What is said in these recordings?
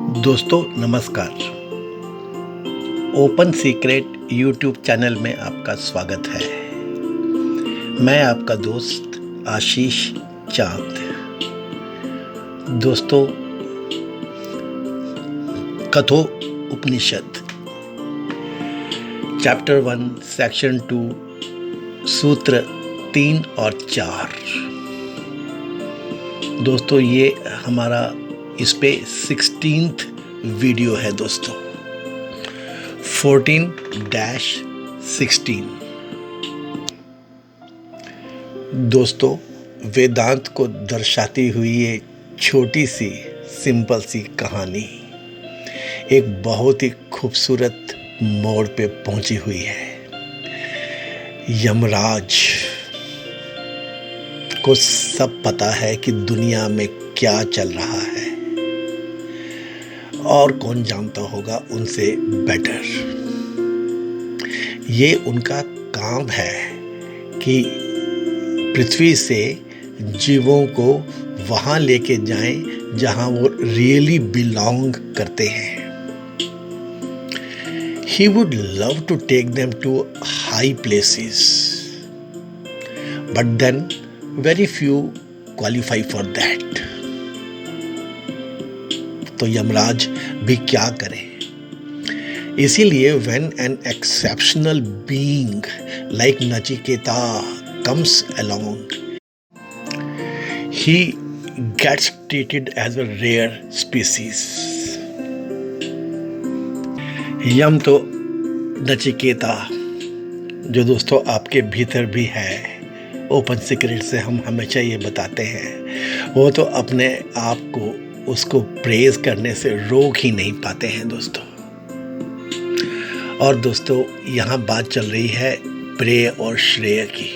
दोस्तों नमस्कार। Open secret YouTube channel में आपका स्वागत है। मैं आपका दोस्त आशीष चांद। दोस्तों, कठो उपनिषद चैप्टर 1 सेक्शन 2 सूत्र 3 और 4। दोस्तों, ये हमारा इस पे 16th वीडियो है दोस्तों, 14-16। दोस्तों, वेदांत को दर्शाती हुई ये छोटी सी सिंपल सी कहानी एक बहुत ही खूबसूरत मोड़ पे पहुंची हुई है। यमराज को सब पता है कि दुनिया में क्या चल रहा है, और कौन जानता होगा उनसे बेटर। ये उनका काम है कि पृथ्वी से जीवों को वहाँ लेके जाएं जहाँ वो रियली बिलोंग करते हैं। He would love to take them to high places, but then very few qualify for that. तो यमराज भी क्या करे। इसीलिए when an exceptional being like Nachiketa comes along, he gets treated as a rare species. यम तो नचिकेता जो दोस्तों आपके भीतर भी है, ओपन सीक्रेट से हम हमेशा ये बताते हैं, वो तो अपने आप को उसको प्रेज करने से रोक ही नहीं पाते हैं दोस्तों। और दोस्तों, यहाँ बात चल रही है प्रेय और श्रेय की,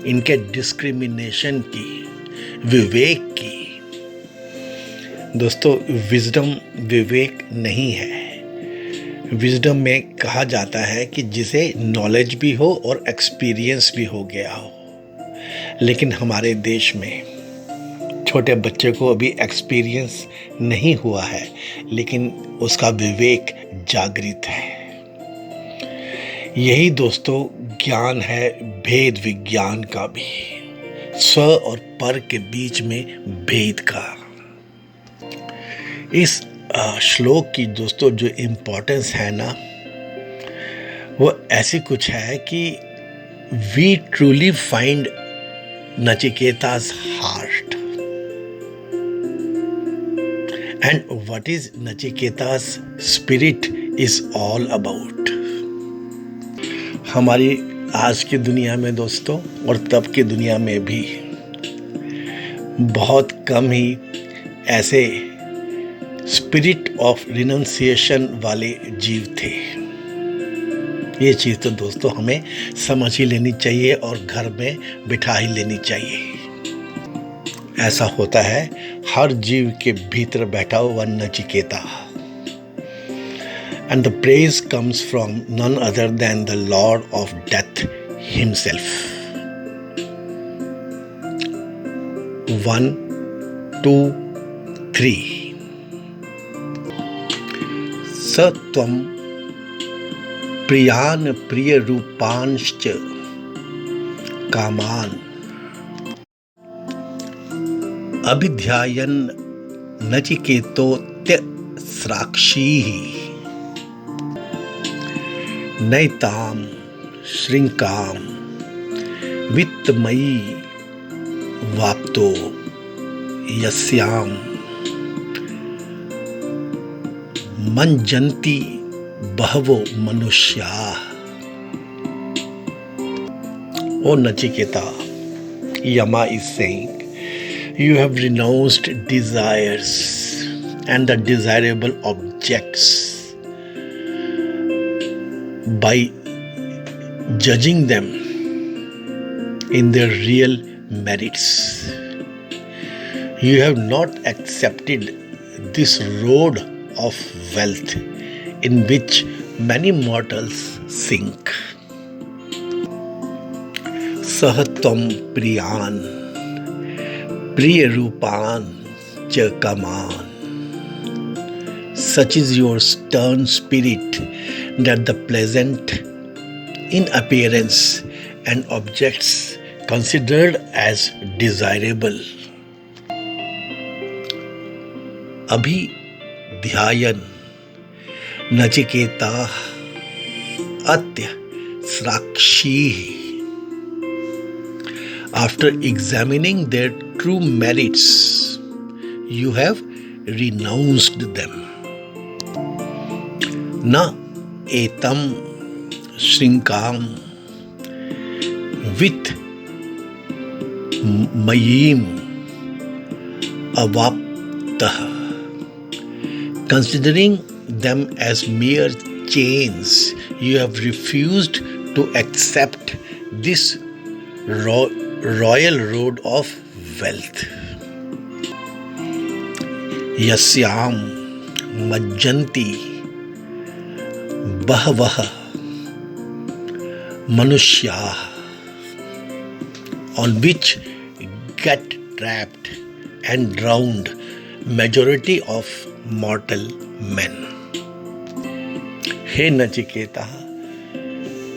इनके डिस्क्रिमिनेशन की, विवेक की। दोस्तों, विजडम विवेक नहीं है। विजडम में कहा जाता है कि जिसे नॉलेज भी हो और एक्सपीरियंस भी हो गया हो। लेकिन हमारे देश में छोटे बच्चे को अभी एक्सपीरियंस नहीं हुआ है, लेकिन उसका विवेक जागृत है। यही दोस्तों ज्ञान है, भेद विज्ञान का भी, स्व और पर के बीच में भेद का। इस श्लोक की दोस्तों जो इम्पोर्टेंस है ना, वो ऐसी कुछ है कि वी ट्रूली फाइंड नचिकेता's heart. And what is नचिकेता's spirit is all about. हमारी आज की दुनिया में दोस्तों, और तब की दुनिया में भी बहुत कम ही ऐसे स्पिरिट ऑफ रिनंसिएशन वाले जीव थे। ये चीज़ तो दोस्तों हमें समझ ही लेनी चाहिए और घर में बिठा ही लेनी चाहिए। ऐसा होता है हर जीव के भीतर बैठा हुआ Nachiketa. And the praise comes from none other than the lord of death himself. 1, 2, 3। स त्वं प्रियान प्रिय रूपांश्च कामान अभिध्यायन नचिकेतोऽत्यस्राक्षीः नैतां श्रृंकां वित्तमयी वाप्तो यस्यां मञ्जन्ति बहवो मनुष्याः। O Nachiketa, Yama is saying, you have renounced desires and the desirable objects by judging them in their real merits. You have not accepted this road of wealth in which many mortals sink. सह त्वं प्रियान प्रिय रूपान च कामान such is your stern spirit that the pleasant in appearance and objects considered as desirable. अभिध्यायन Nachiketa अत्य साक्षी. After examining their true merits, you have renounced them. न एतम श्रृंकाम वित मयीम अवाप्तः. Considering them as mere chains, you have refused to accept this royal road of wealth. Yasyam majjanti bahvah manushyaah, on which get trapped and drowned majority of mortal men. हे नचिकेता,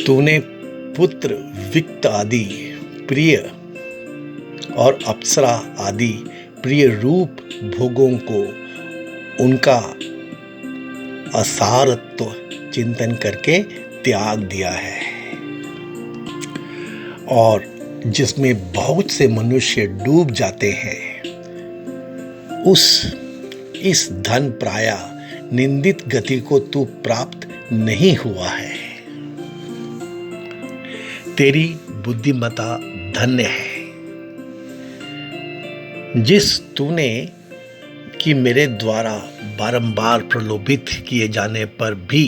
तूने पुत्र विक्त आदि प्रिय और अप्सरा आदि प्रिय रूप भोगों को उनका असारत्व चिंतन करके त्याग दिया है, और जिसमें बहुत से मनुष्य डूब जाते हैं, इस धन प्राया निंदित गति को तू प्राप्त नहीं हुआ है. तेरी बुद्धिमता धन्य है, जिस तूने कि मेरे द्वारा बारंबार प्रलोभित किए जाने पर भी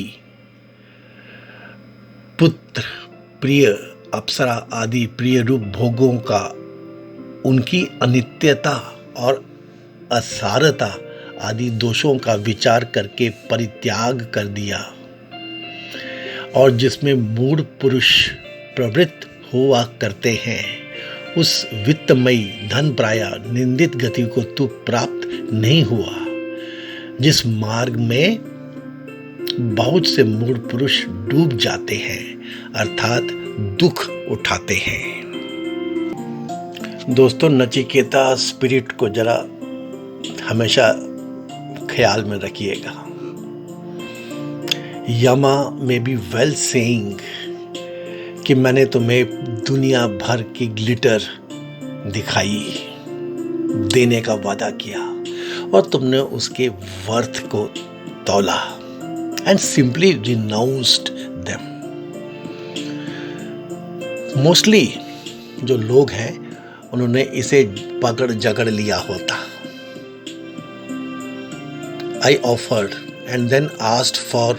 पुत्र प्रिय अप्सरा आदि प्रिय रूप भोगों का उनकी अनित्यता और असारता आदि दोषों का विचार करके परित्याग कर दिया, और जिसमें मूढ़ पुरुष प्रवृत्त हुआ करते हैं, उस वित्तमयी धन प्राया निंदित गति को तू प्राप्त नहीं हुआ, जिस मार्ग में बहुत से मूढ़ पुरुष डूब जाते हैं, अर्थात दुख उठाते हैं. दोस्तों, नचिकेता स्पिरिट को जरा हमेशा ख्याल में रखिएगा. यमा में बी वेल सेइंग कि मैंने तुम्हें दुनिया भर की ग्लिटर दिखाई, देने का वादा किया, और तुमने उसके वर्थ को तौला and simply renounced them. Mostly जो लोग हैं उन्होंने इसे पकड़ जकड़ लिया होता. I offered and then asked for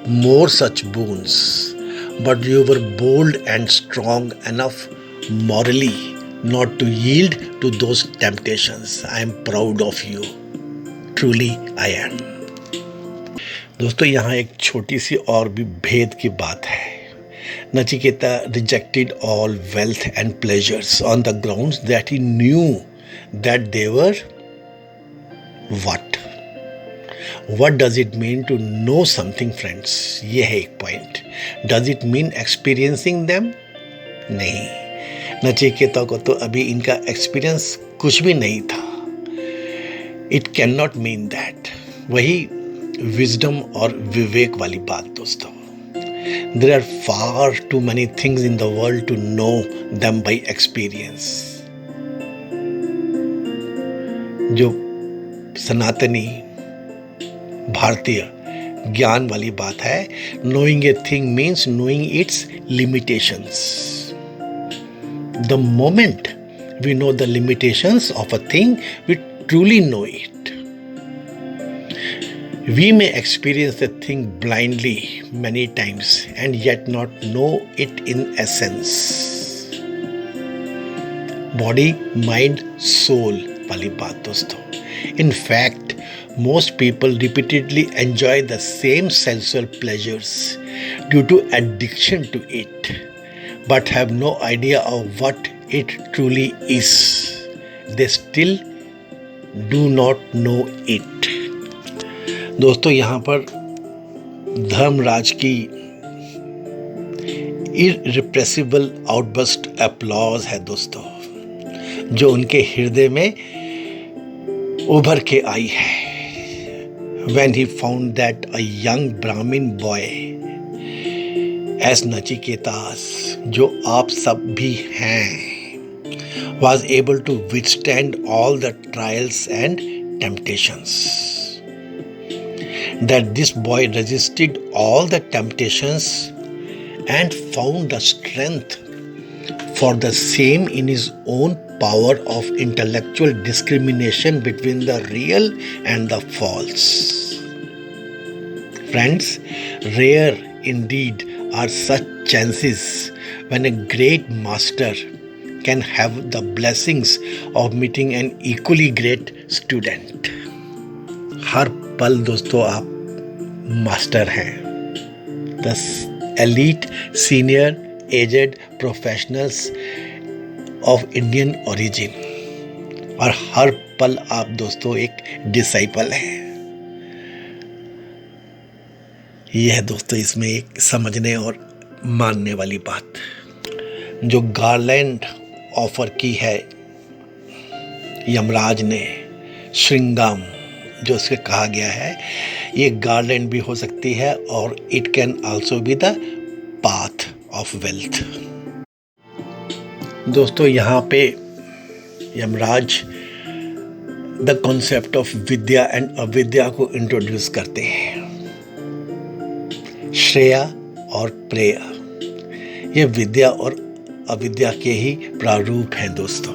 more such boons, but you were bold and strong enough morally not to yield to those temptations. I am proud of you. Truly I am. दोस्तों, यहाँ एक छोटी सी और भी भेद की बात है. Nachiketa rejected all wealth and pleasures on the grounds that he knew that they were what? What does it mean to know something, friends? ये है एक point. Does it mean experiencing them? नहीं. नचिकेता को तो अभी इनका एक्सपीरियंस कुछ भी नहीं था. It cannot mean that. वही विजडम और विवेक वाली बात दोस्तों. There are far too many things in the world to know them by experience. जो सनातनी भारतीय ज्ञान वाली बात है, knowing a thing means knowing its limitations. The moment we know the limitations of a thing, we truly know it. We may experience a thing blindly many times and yet not know it in essence. Body, mind, soul वाली बात दोस्तों. In fact, most people repeatedly enjoy the same sensual pleasures due to addiction to it, but have no idea of what it truly is. They still do not know it. दोस्तों यहाँ पर धर्मराज की इररिप्रेसिबल outburst applause है दोस्तों, जो उनके हृदय में उभर के आई है। When he found that a young Brahmin boy as Nachiketas, जो आप सब भी हैं, was able to withstand all the trials and temptations. That this boy resisted all the temptations and found the strength for the same in his own power of intellectual discrimination between the real and the false. Friends, rare indeed are such chances when a great master can have the blessings of meeting an equally great student. हर पल दोस्तों आप master हैं। The elite, senior, aged professionals of Indian origin, और हर पल आप दोस्तों एक disciple हैं। यह है दोस्तों इसमें एक समझने और मानने वाली बात। जो गार्लैंड ऑफर की है यमराज ने, श्रृंगाम जो उसके कहा गया है, ये गार्लैंड भी हो सकती है और it can also be the path of wealth. दोस्तों यहाँ पे Yamraj the concept of Vidya and अविद्या को इंट्रोड्यूस करते हैं। श्रेया और प्रेया, ये विद्या और अविद्या के ही प्रारूप हैं दोस्तों।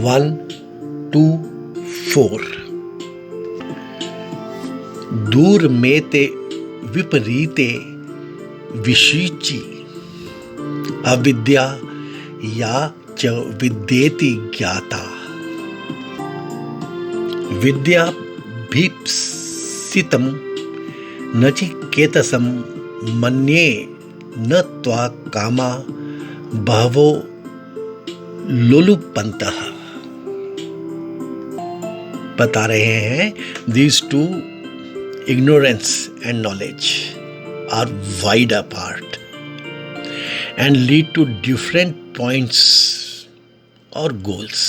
1, 2, 4 दूर में ते विपरीते विशीची अविद्या या च विद्येति ज्ञाता। विद्या भीप्सितं नचिकेतसं मन्ये न त्वा कामा बहवो लोलुपन्तः। बता रहे हैं these two, ignorance and knowledge, are wide apart and lead to different points or goals.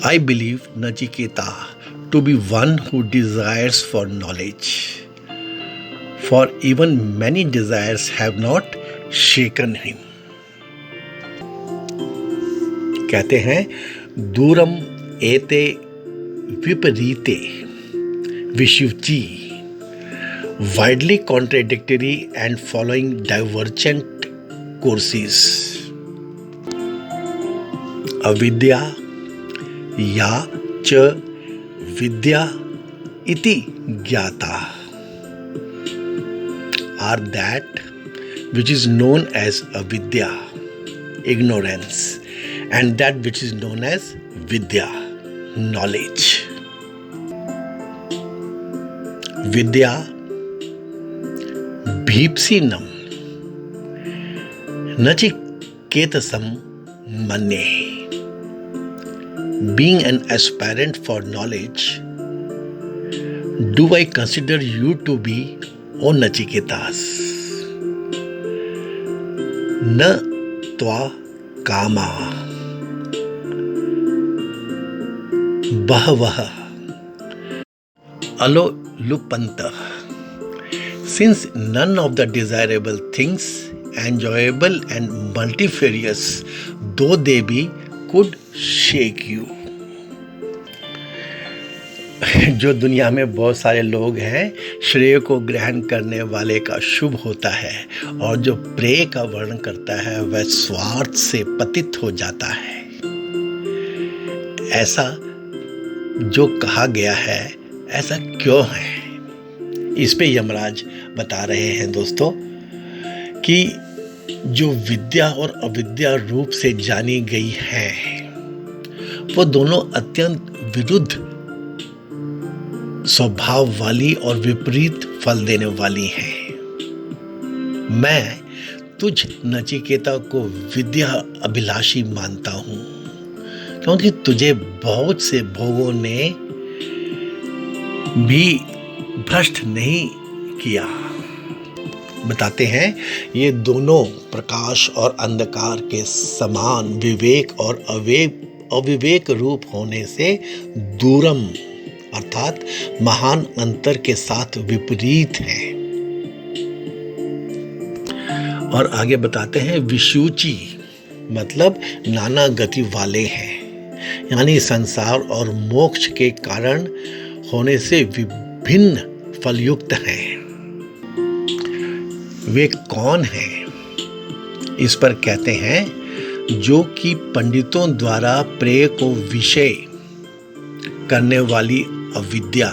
I believe Nachiketa to be one who desires for knowledge, for even many desires have not shaken him. कहते हैं दूरम एते विपरीते विषुचि, widely contradictory and following divergent courses. अविद्या या च विद्या इति ज्ञाता are that which is known as avidya, ignorance, and that which is known as vidya, knowledge. Vidya भीप्सिनम नचिकेतसम मन्ये. Being an aspirant for knowledge, do I consider you to be, O Nachiketas, न त्वा कामा बहवः अलोलुपन्तः. Since none of the desirable things, enjoyable and multifarious though they be, could shake you. जो दुनिया में बहुत सारे लोग हैं, श्रेय को ग्रहण करने वाले का शुभ होता है, और जो प्रेय का वर्णन करता है वह स्वार्थ से पतित हो जाता है। ऐसा जो कहा गया है, ऐसा क्यों है? इस पे यमराज बता रहे हैं दोस्तों कि जो विद्या और अविद्या रूप से जानी गई है, वो दोनों अत्यंत विरुद्ध स्वभाव वाली और विपरीत फल देने वाली हैं। मैं तुझ नचिकेता को विद्या अभिलाषी मानता हूँ, क्योंकि तुझे बहुत से भोगों ने भी भ्रष्ट नहीं किया। बताते हैं ये दोनों प्रकाश और अंधकार के समान विवेक और अविवेक रूप होने से दूरम अर्थात महान अंतर के साथ विपरीत हैं। और आगे बताते हैं विषूची मतलब नाना गति वाले हैं, यानी संसार और मोक्ष के कारण होने से विभिन्न फलयुक्त हैं। वे कौन हैं? इस पर कहते हैं जो कि पंडितों द्वारा प्रेय को विषय करने वाली अविद्या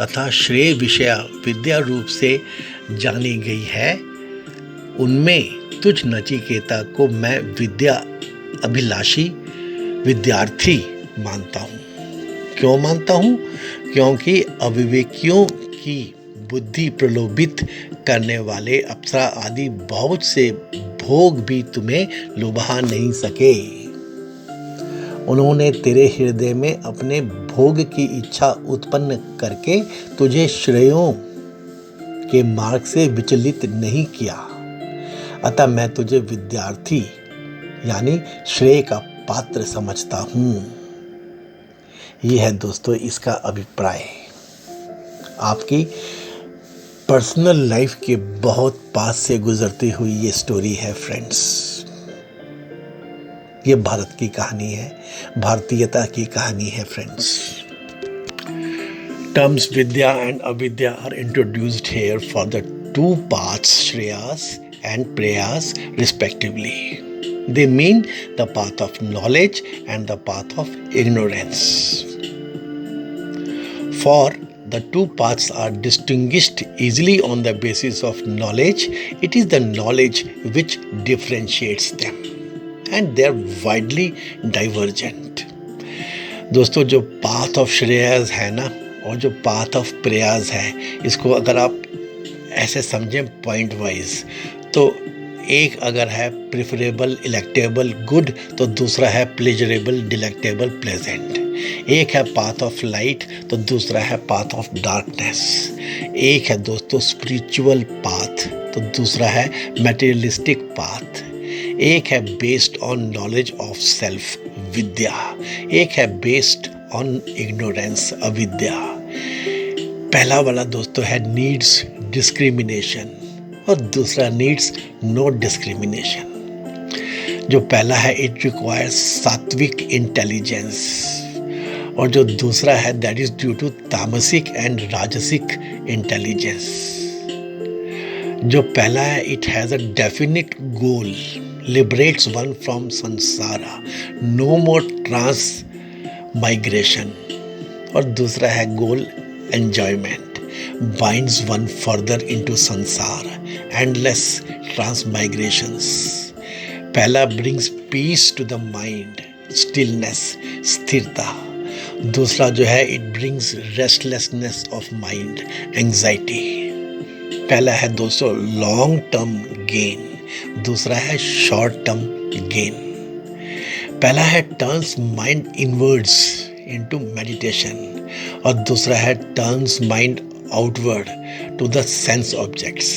तथा श्रेय विषया विद्या रूप से जानी गई है, उनमें तुझ नचिकेता को मैं विद्या अभिलाषी विद्यार्थी मानता हूँ। क्यों मानता हूँ? क्योंकि अविवेकियों की बुद्धि प्रलोभित करने वाले अप्सरा आदि बहुत से भोग भी तुम्हें लुभा नहीं सके। उन्होंने तेरे हृदय में अपने भोग की इच्छा उत्पन्न करके तुझे श्रेयों के मार्ग से विचलित नहीं किया। अतः मैं तुझे विद्यार्थी यानी श्रेय का पात्र समझता हूँ। यह है दोस्तों इसका अभिप्राय। आपकी पर्सनल लाइफ के बहुत पास से गुजरती हुई ये स्टोरी है फ्रेंड्स। ये भारत की कहानी है, भारतीयता की कहानी है friends. Terms Vidya and Avidya are introduced here for the two paths, Shreyas and Preyas, respectively. They mean the path of knowledge and the path of ignorance. For the two paths are distinguished easily on the basis of knowledge. It is the knowledge which differentiates them, and they are widely divergent. दोस्तों जो path of Shreyas है ना और जो path of प्रयास है, इसको अगर आप ऐसे समझें पॉइंट वाइज, तो एक अगर है प्रिफरेबल इलेक्टेबल गुड तो दूसरा है प्लेजरेबल डिलेक्टेबल प्लेजेंट। एक है पाथ ऑफ लाइट तो दूसरा है पाथ ऑफ डार्कनेस। एक है दोस्तों स्पिरिचुअल पाथ तो दूसरा है मटेरियलिस्टिक पाथ। एक है based on knowledge of self विद्या, एक है बेस्ड ऑन इग्नोरेंस अविद्या। पहला वाला दोस्तों है नीड्स डिस्क्रिमिनेशन और दूसरा नीड्स नो डिस्क्रिमिनेशन। जो पहला है इट रिक्वायर्स सात्विक इंटेलिजेंस और जो दूसरा है दैट इज ड्यू टू तामसिक एंड राजसिक इंटेलिजेंस। जो पहला है it has a definite goal, liberates one from samsara, no more transmigration। और दूसरा है गोल enjoyment, binds one further into samsara, endless transmigrations। पहला brings peace to the mind, stillness, स्थिरता। दूसरा जो है it brings restlessness of mind, anxiety। पहला है दोस्तों long term gain, दूसरा है शॉर्ट टर्म गेन। पहला है turns mind inwards into meditation और दूसरा है turns mind outward to the sense objects.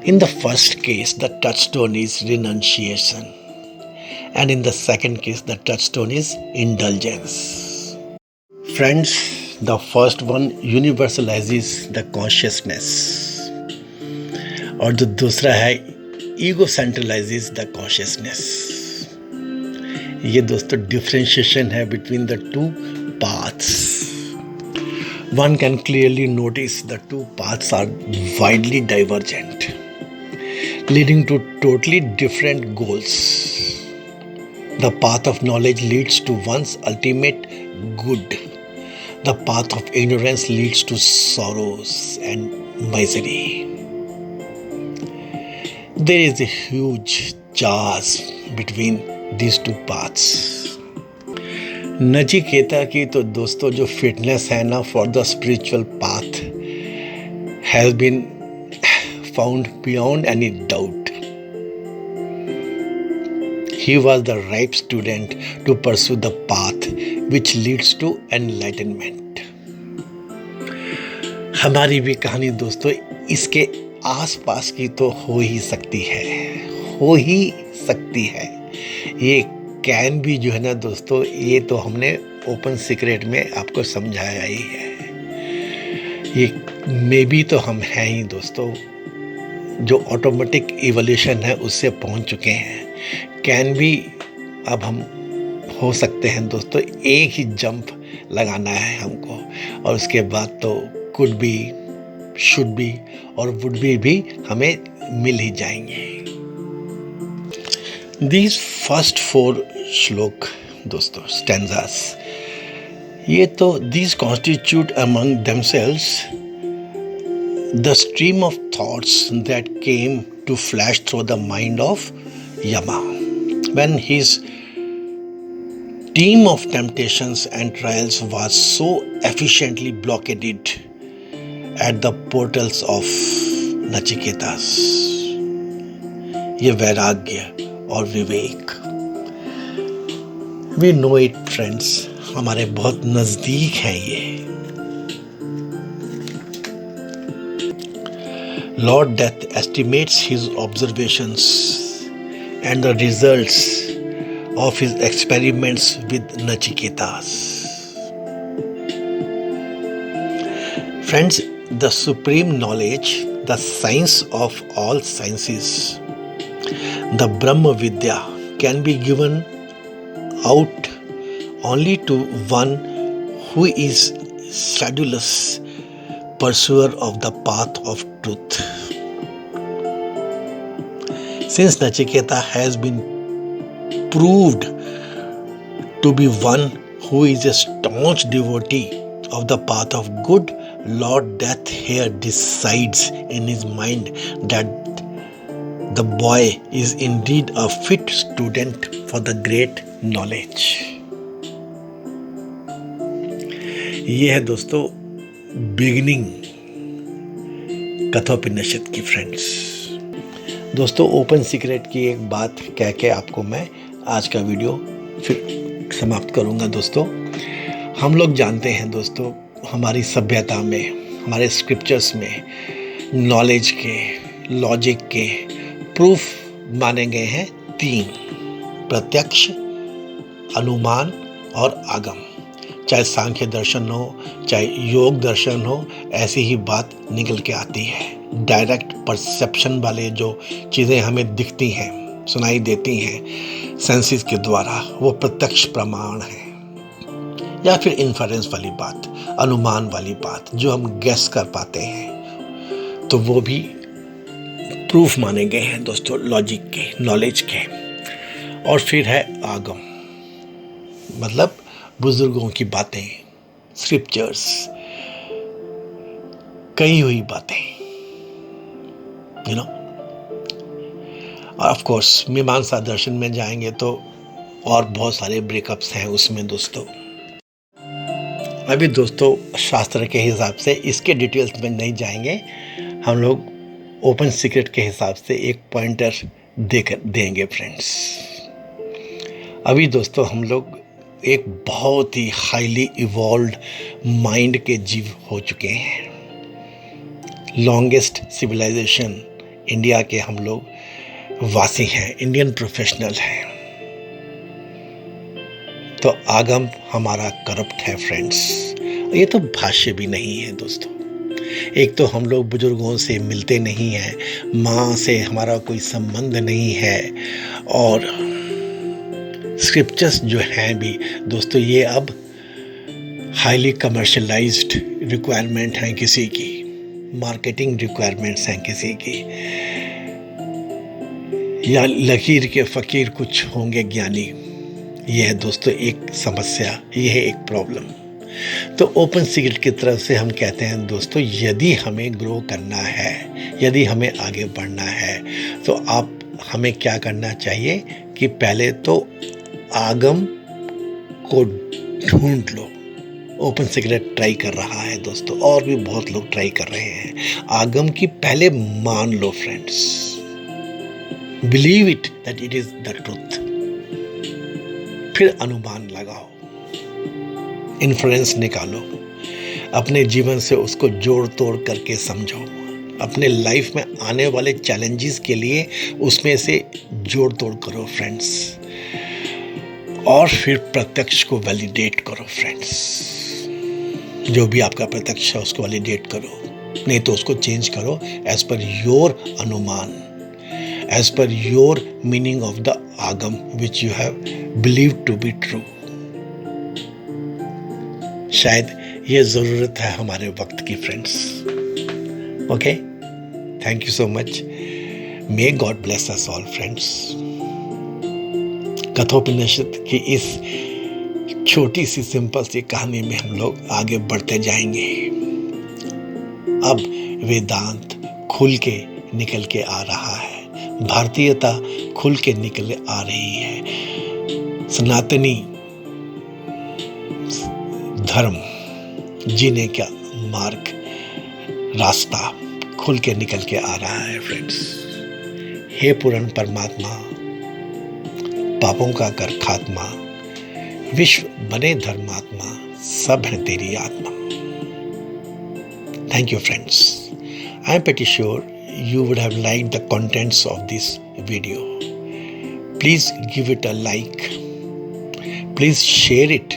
In the first case the touchstone is renunciation and in the second case the touchstone is indulgence. Friends, the first one universalises the consciousness और जो दूसरा है ego सेंट्रलाइजेस the consciousness. ये दोस्तों differentiation है between the two paths. One can clearly notice the two paths are widely divergent, leading to totally different goals. The path of knowledge leads to one's ultimate good, the path of ignorance leads to sorrows and misery। There is a huge chasm between these two paths। Nachiketa की तो दोस्तों जो fitness है ना for the spiritual path has been found beyond any doubt. he was the ripe student to pursue the path which leads to enlightenment. हमारी भी कहानी दोस्तों इसके आसपास की तो हो ही सकती है। ये कैन भी जो है ना दोस्तों, ये तो हमने ओपन सीक्रेट में आपको समझाया ही है। ये मे भी तो हम हैं ही दोस्तों, जो ऑटोमेटिक इवोल्यूशन है उससे पहुंच चुके हैं। कैन भी अब हम हो सकते हैं दोस्तों, एक ही जंप लगाना है हमको, और उसके बाद तो कुड बी, शुड बी और वुड बी हमें मिल ही जाएंगे। These first 4 श्लोक दोस्तों, स्टैंजास, ये तो these constitute among themselves the stream of thoughts that came to flash through the mind of Yama when his team of temptations and trials was so efficiently blockaded at the portals of Nachiketas. ये वैराग्य और विवेक, we know it friends, हमारे बहुत नजदीक हैं ये। Lord Death estimates his observations and the results of his experiments with Nachiketas. Friends, the supreme knowledge, the science of all sciences, the Brahma Vidya can be given out only to one who is sedulous pursuer of the path of truth. Since Nachiketa has been proved to be one who is a staunch devotee of the path of good, Lord Death here decides in his mind that the boy is indeed a fit student for the great knowledge. ये है दोस्तों beginning Kathopanishad की friends. दोस्तों open secret की एक बात कह के आपको मैं आज का वीडियो फिर समाप्त करूंगा। दोस्तों हम लोग जानते हैं दोस्तों, हमारी सभ्यता में, हमारे स्क्रिप्चर्स में नॉलेज के, लॉजिक के प्रूफ माने गए हैं 3, प्रत्यक्ष, अनुमान और आगम। चाहे सांख्य दर्शन हो, चाहे योग दर्शन हो, ऐसी ही बात निकल के आती है। डायरेक्ट परसेप्शन वाले जो चीज़ें हमें दिखती हैं, सुनाई देती हैं सेंसेस के द्वारा, वो प्रत्यक्ष प्रमाण है। या फिर इन्फरेंस वाली बात, अनुमान वाली बात जो हम गेस कर पाते हैं, तो वो भी प्रूफ माने गए हैं दोस्तों लॉजिक के, नॉलेज के। और फिर है आगम, मतलब बुजुर्गों की बातें, स्क्रिप्चर्स, कही हुई बातें, ऑफ कोर्स मीमांसा दर्शन में जाएंगे तो और बहुत सारे ब्रेकअप्स हैं उसमें दोस्तों। अभी दोस्तों शास्त्र के हिसाब से इसके डिटेल्स में नहीं जाएंगे, हम लोग ओपन सीक्रेट के हिसाब से एक पॉइंटर देंगे फ्रेंड्स। अभी दोस्तों हम लोग एक बहुत ही हाईली इवॉल्व्ड माइंड के जीव हो चुके हैं। लॉन्गेस्ट सिविलाइजेशन इंडिया के हम लोग वासी हैं, इंडियन प्रोफेशनल हैं। तो आगम हमारा करप्ट है फ्रेंड्स। ये तो भाष्य भी नहीं है दोस्तों। एक तो हम लोग बुजुर्गों से मिलते नहीं हैं, माँ से हमारा कोई संबंध नहीं है, और स्क्रिप्चर्स जो हैं भी दोस्तों ये अब हाईली कमर्शलाइज्ड रिक्वायरमेंट हैं किसी की, मार्केटिंग रिक्वायरमेंट्स हैं किसी की, या लकीर के फ़कीर कुछ होंगे ज्ञानी। यह है दोस्तों एक समस्या, यह है एक प्रॉब्लम। तो ओपन सीक्रेट की तरफ से हम कहते हैं दोस्तों, यदि हमें ग्रो करना है, यदि हमें आगे बढ़ना है, तो आप हमें क्या करना चाहिए कि पहले तो आगम को ढूंढ लो। ओपन सीक्रेट ट्राई कर रहा है दोस्तों, और भी बहुत लोग ट्राई कर रहे हैं। आगम की पहले मान लो friends, believe it that it is the truth. फिर अनुमान लगाओ, इन्फ्रेंस निकालो, अपने जीवन से उसको जोड़ तोड़ करके समझो, अपने लाइफ में आने वाले चैलेंजेस के लिए उसमें से जोड़ तोड़ करो फ्रेंड्स, और फिर प्रत्यक्ष को वैलिडेट करो फ्रेंड्स। जो भी आपका प्रत्यक्ष है उसको वैलिडेट करो, नहीं तो उसको चेंज करो एज पर योर अनुमान, as per your meaning of the Agam which you have believe to be true. शायद ये ज़रूरत है हमारे वक्त की friends. Okay, thank you so much. May God bless us all friends. Kathopanishad की इस छोटी सी सिंपल सी कहानी में हम लोग आगे बढ़ते जाएंगे। अब वेदांत खुल के निकल के आ रहा है, भारतीयता खुल के निकल आ रही है, सनातनी धर्म जीने का मार्ग, रास्ता खुल के निकल के आ रहा है फ्रेंड्स। हे पूर्ण परमात्मा, पापों का कर खात्मा, विश्व बने धर्मात्मा, सब है तेरी आत्मा। Thank you friends. I am pretty sure you would have liked the contents of this video. Please give it a like. Please share it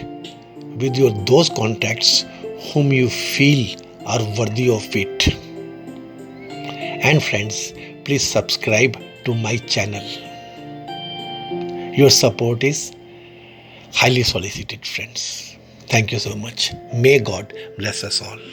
with those contacts whom you feel are worthy of it. And friends, please subscribe to my channel. Your support is highly solicited, friends. Thank you so much. May God bless us all.